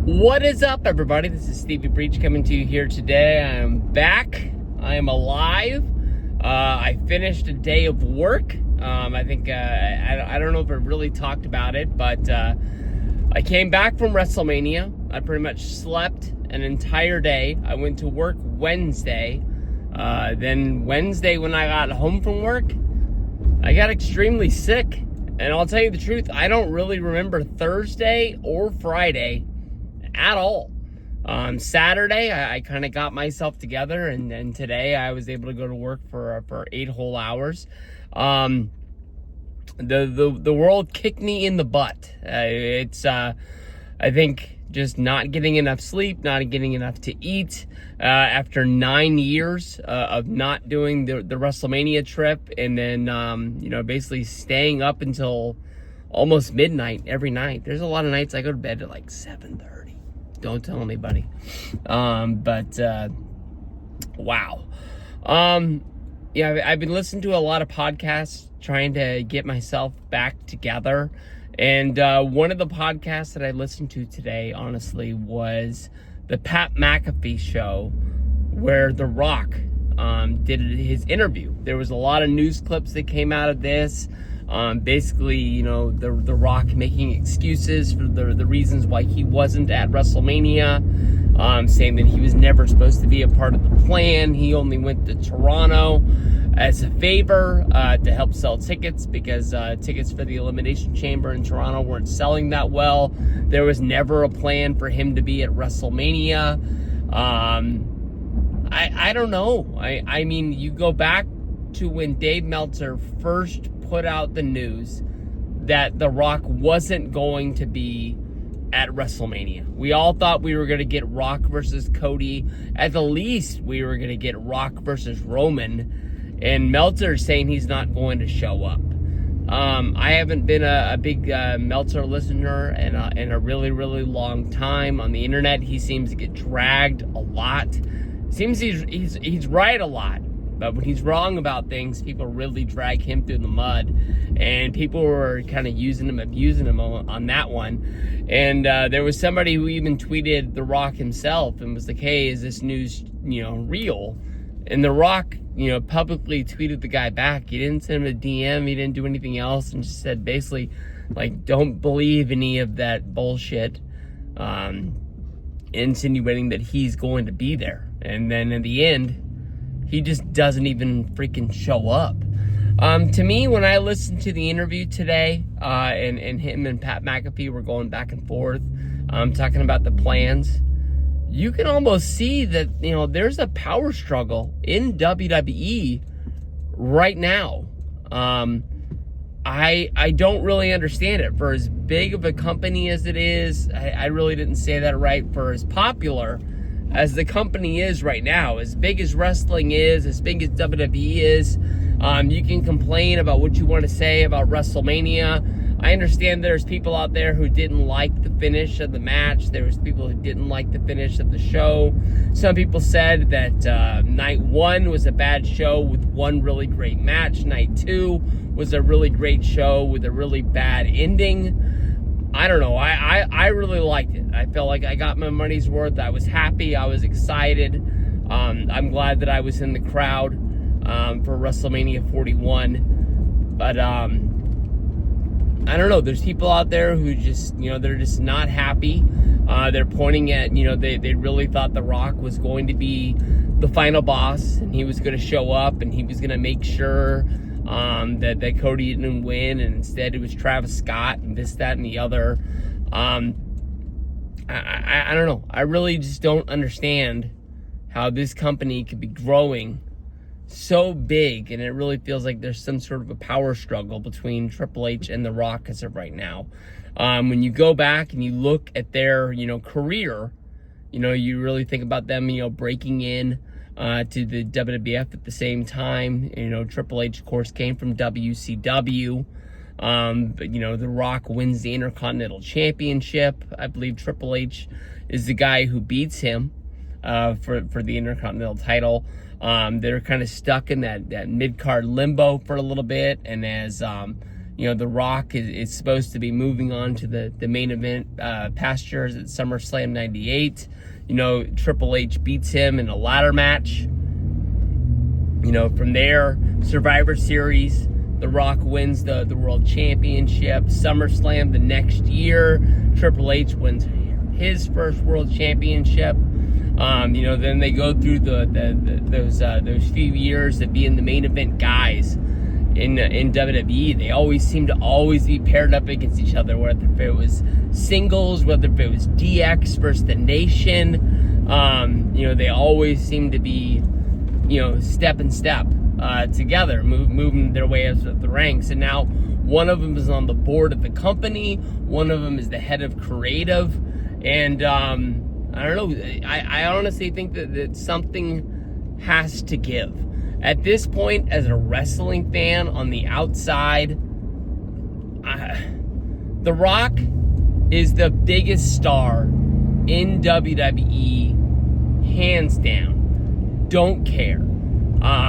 What is up, everybody? This is Stevie Breach coming to you here today. I am back. I am alive. I finished a day of work. I think, I don't know if I really talked about it, but I came back from WrestleMania. I pretty much slept an entire day. I went to work Wednesday. Then Wednesday, when I got home from work, I got extremely sick. And I'll tell you the truth, I don't really remember Thursday or Friday at all. Saturday, I kind of got myself together, and today I was able to go to work for 8 whole hours. The world kicked me in the butt. It's I think just not getting enough sleep, not getting enough to eat. After 9 years of not doing the WrestleMania trip, and then basically staying up until almost midnight every night. There's a lot of nights I go to bed at like 7:30. Don't tell anybody. Wow. I've been listening to a lot of podcasts trying to get myself back together. And one of the podcasts that I listened to today, honestly, was the Pat McAfee show, where The Rock did his interview. There was a lot of news clips that came out of this. Basically, the Rock making excuses for the reasons why he wasn't at WrestleMania, saying that he was never supposed to be a part of the plan. He only went to Toronto as a favor to help sell tickets, because tickets for the Elimination Chamber in Toronto weren't selling that well. There was never a plan for him to be at WrestleMania. I don't know. I mean, you go back to when Dave Meltzer first put out the news that The Rock wasn't going to be at WrestleMania. We all thought we were going to get Rock versus Cody. At the least, we were going to get Rock versus Roman. And Meltzer saying he's not going to show up. I haven't been a big Meltzer listener in a really, really long time. On the internet, he seems to get dragged a lot. Seems he's right a lot. But when he's wrong about things, people really drag him through the mud. And people were kind of using him, abusing him on that one. And there was somebody who even tweeted The Rock himself and was like, hey, is this news, real? And The Rock, publicly tweeted the guy back. He didn't send him a DM. He didn't do anything else. And just said basically, like, don't believe any of that bullshit. Insinuating that he's going to be there. And then in the end, he just doesn't even freaking show up. To me, when I listened to the interview today, and him and Pat McAfee were going back and forth, talking about the plans, you can almost see that, there's a power struggle in WWE right now. I don't really understand it. For as big of a company as it is, I really didn't say that right, for as popular as the company is right now, as big as wrestling is, as big as WWE is, you can complain about what you want to say about WrestleMania. I understand there's people out there who didn't like the finish of the match. There was people who didn't like the finish of the show. Some people said that night 1 was a bad show with one really great match. Night 2 was a really great show with a really bad ending. I don't know. I really liked it. I felt like I got my money's worth. I was happy. I was excited. I'm glad that I was in the crowd for WrestleMania 41. But I don't know. There's people out there who just, they're just not happy. They're pointing at, they really thought The Rock was going to be the final boss, and he was going to show up, and he was going to make sure that Cody didn't win, and instead it was Travis Scott and this, that, and the other. I don't know. I really just don't understand how this company could be growing so big, and it really feels like there's some sort of a power struggle between Triple H and The Rock as of right now. When you go back and you look at their, career, you really think about them, breaking in to the WWF at the same time. Triple H, of course, came from WCW. But, The Rock wins the Intercontinental Championship. I believe Triple H is the guy who beats him for the Intercontinental title. They're kind of stuck in that mid-card limbo for a little bit. And as The Rock is supposed to be moving on to the main event pastures at SummerSlam 98. Triple H beats him in a ladder match. From there, Survivor Series, The Rock wins the World Championship. SummerSlam the next year, Triple H wins his first World Championship. Then they go through those few years of being the main event guys in WWE. They always seem to be paired up against each other, whether if it was singles, whether if it was DX versus the Nation. They always seem to be, step together, moving their way up the ranks. And now one of them is on the board of the company. One of them is the head of creative. And I don't know. I honestly think that something has to give. At this point, as a wrestling fan on the outside, The Rock is the biggest star in WWE, hands down. Don't care.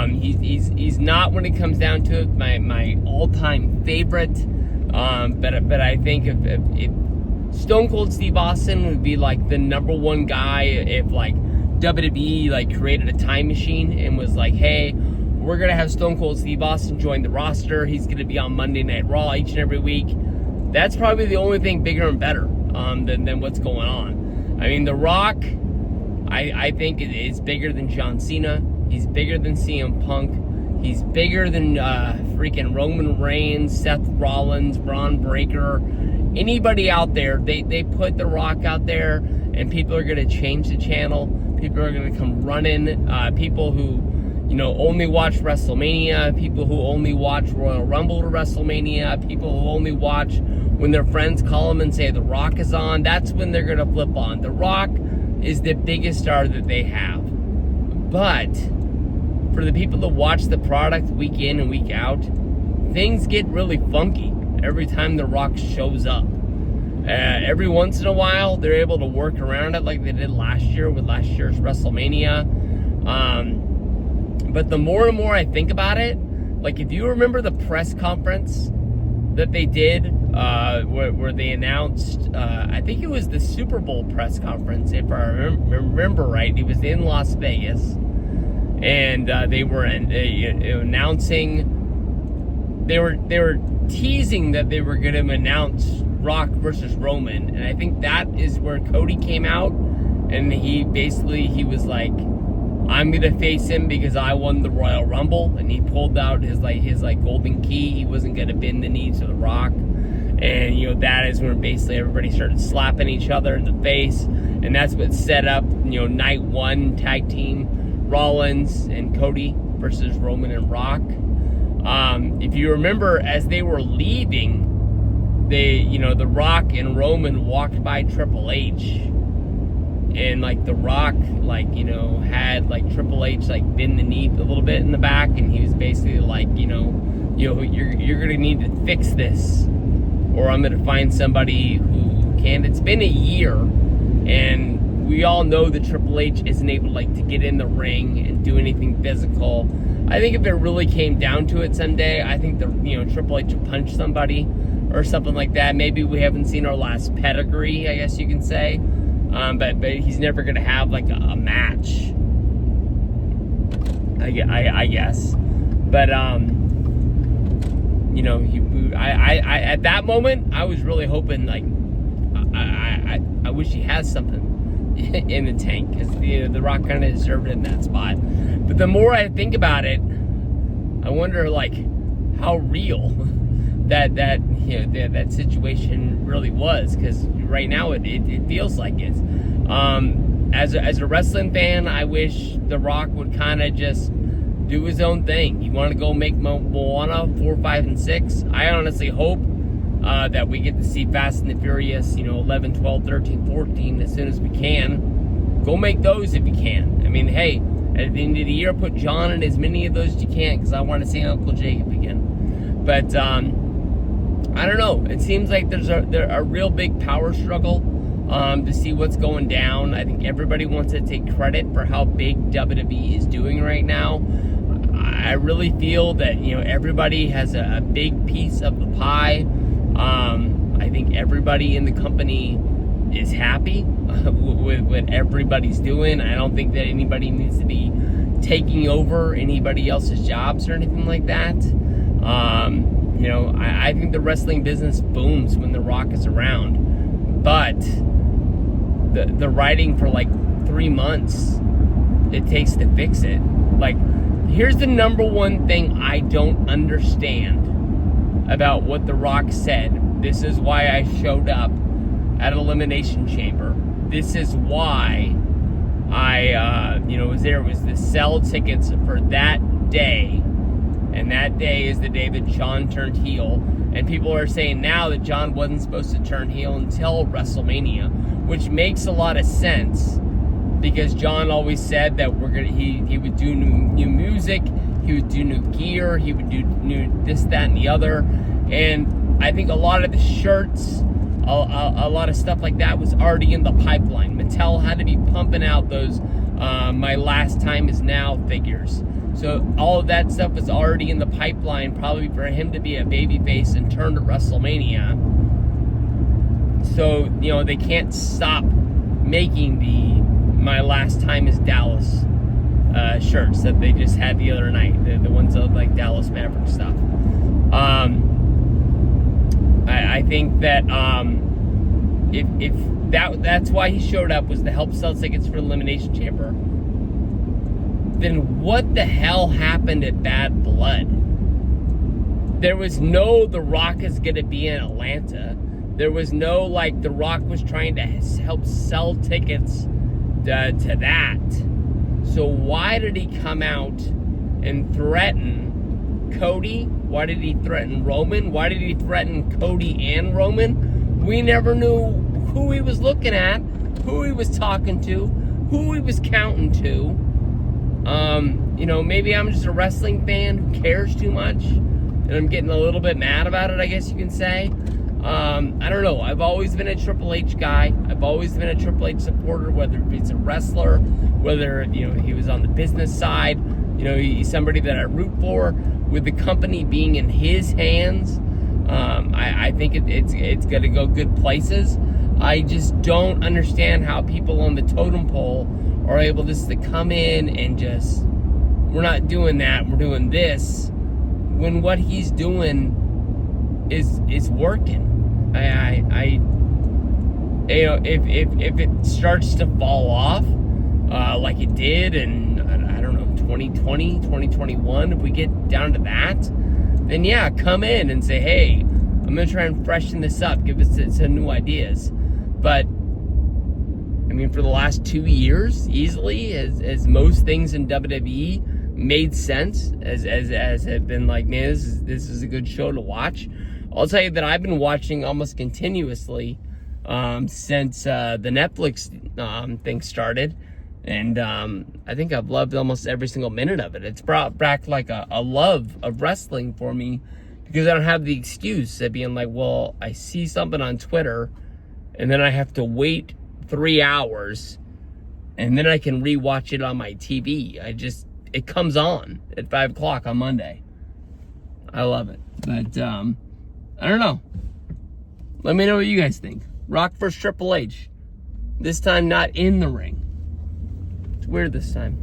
He's not, when it comes down to it, my all-time favorite. But I think if Stone Cold Steve Austin would be like the number one guy if like WWE like created a time machine and was like, hey, we're gonna have Stone Cold Steve Austin join the roster. He's gonna be on Monday Night Raw each and every week. That's probably the only thing bigger and better than what's going on. I mean, The Rock, I think is bigger than John Cena. He's bigger than CM Punk. He's bigger than freaking Roman Reigns, Seth Rollins, Braun Breaker. Anybody out there, they put The Rock out there, and people are going to change the channel. People are going to come running. People who, only watch WrestleMania. People who only watch Royal Rumble to WrestleMania. People who only watch when their friends call them and say The Rock is on. That's when they're going to flip on. The Rock is the biggest star that they have. But for the people that watch the product week in and week out, things get really funky every time The Rock shows up. Every once in a while, they're able to work around it like they did last year with last year's WrestleMania. But the more and more I think about it, like if you remember the press conference that they did where they announced, I think it was the Super Bowl press conference, if I remember right. It was in Las Vegas. And they were announcing, they were teasing that they were going to announce Rock versus Roman, and I think that is where Cody came out, and he was like, I'm going to face him because I won the Royal Rumble, and he pulled out his golden key. He wasn't going to bend the knee to The Rock, and that is when basically everybody started slapping each other in the face, and that's what set up night one tag team Rollins and Cody versus Roman and Rock. If you remember, as they were leaving, The Rock and Roman walked by Triple H, and The Rock had Triple H bend the knee a little bit in the back, and he was basically you're gonna need to fix this, or I'm gonna find somebody who can. It's been a year, and we all know that Triple H isn't able to get in the ring and do anything physical. I think if it really came down to it someday, I think Triple H would punch somebody or something like that. Maybe we haven't seen our last pedigree, I guess you can say. But he's never going to have a match, I guess. But I at that moment I was really hoping I wish he has something in the tank, because The Rock kind of deserved it in that spot. But the more I think about it, I wonder how real that situation really was, because right now it feels like it. As a wrestling fan, I wish The Rock would kind of just do his own thing. You want to go make Moana 4, 5, and 6? I honestly hope that we get to see Fast and the Furious, 11, 12, 13, 14 as soon as we can. Go make those if you can. I mean, hey, at the end of the year, put John in as many of those as you can, because I want to see Uncle Jacob again. But I don't know. It seems like there's a real big power struggle to see what's going down. I think everybody wants to take credit for how big WWE is doing right now. I really feel that, everybody has a big piece of the pie. I think everybody in the company is happy with what everybody's doing. I don't think that anybody needs to be taking over anybody else's jobs or anything like that. I think the wrestling business booms when The Rock is around, but the writing for like 3 months it takes to fix it. Like, here's the number one thing I don't understand about what The Rock said. This is why I showed up at Elimination Chamber. This is why I, was there. It was to sell tickets for that day. And that day is the day that John turned heel. And people are saying now that John wasn't supposed to turn heel until WrestleMania, which makes a lot of sense, because John always said that he would do new music, he would do new gear, he would do new this, that, and the other. And I think a lot of the shirts, a lot of stuff like that was already in the pipeline. Mattel had to be pumping out those My Last Time Is Now figures. So all of that stuff was already in the pipeline, probably for him to be a babyface and turn to WrestleMania. So, they can't stop making the My Last Time Is Dallas shirts that they just had the other night. The ones that look like Dallas Maverick stuff. I think that if that's why he showed up, was to help sell tickets for Elimination Chamber, then what the hell happened at Bad Blood? There was no The Rock is going to be in Atlanta. There was no, The Rock was trying to help sell tickets to that. So why did he come out and threaten Cody? Why did he threaten Roman? Why did he threaten Cody and Roman? We never knew who he was looking at, who he was talking to, who he was counting to. Maybe I'm just a wrestling fan who cares too much, and I'm getting a little bit mad about it, I guess you can say. I don't know. I've always been a Triple H guy. I've always been a Triple H supporter, whether he's a wrestler, whether, he was on the business side. He's somebody that I root for. With the company being in his hands, I think it's going to go good places. I just don't understand how people on the totem pole are able just to come in and just, we're not doing that, we're doing this, when what he's doing is working. If it starts to fall off, like it did in, I don't know, 2020, 2021, if we get down to that, then yeah, come in and say, hey, I'm going to try and freshen this up, give us some new ideas. But for the last 2 years, easily, as most things in WWE made sense, as have been like, man, this is a good show to watch. I'll tell you that I've been watching almost continuously since the Netflix thing started, and I think I've loved almost every single minute of it. It's brought back like a love of wrestling for me, because I don't have the excuse of being like, well, I see something on Twitter, and then I have to wait 3 hours, and then I can rewatch it on my TV. It comes on at 5 o'clock on Monday. I love it. But, I don't know. Let me know what you guys think. Rock versus Triple H. This time not in the ring. It's weird this time.